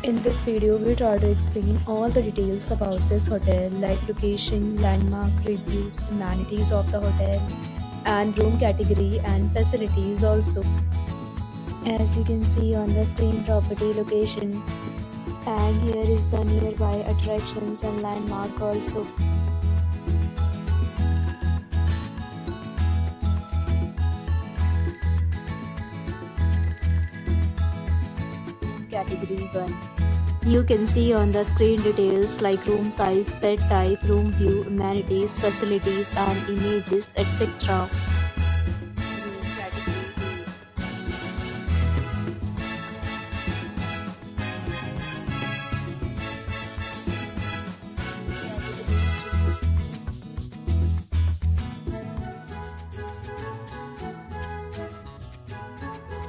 In this video, we try to explain all the details about this hotel like location, landmark, reviews, amenities of the hotel, and room category and facilities also. As you can see on the screen, property location, and here is the nearby attractions and landmark also. Category 1. You can see on the screen details like room size, bed type, room view, amenities, facilities and images, etc. Room category 2.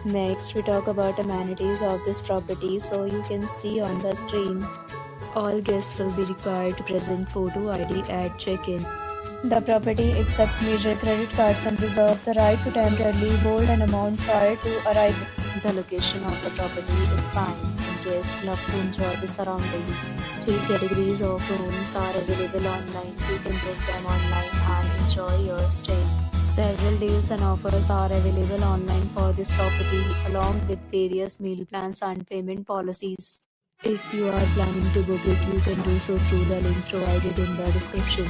Next, we talk about amenities of this property. So you can see on the screen, all guests will be required to present photo ID at check-in. The property accepts major credit cards and reserves the right to temporarily hold an amount prior to arrival. The location of the property is fine and guests love to enjoy the surroundings. 3 categories of rooms are available online. You can book them online and enjoy your stay. Several deals and offers are available online for this property, along with various meal plans and payment policies. If you are planning to book it, you can do so through the link provided in the description.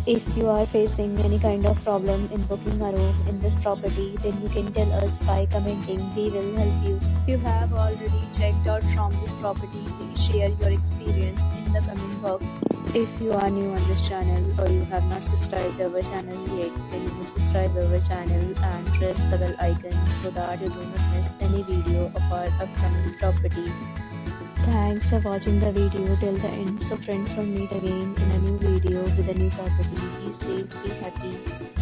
If you are facing any kind of problem in booking a room in this property, then you can tell us by commenting. We will help you. If you have already checked out from this property, please share your experience in the comment box. If you are new on this channel or you have not subscribed our channel yet, then you must subscribe our channel and press the bell icon so that you do not miss any video of our upcoming property. Thanks for watching the video till the end. So friends, will meet again in a new video with a new property. Be safe, be happy.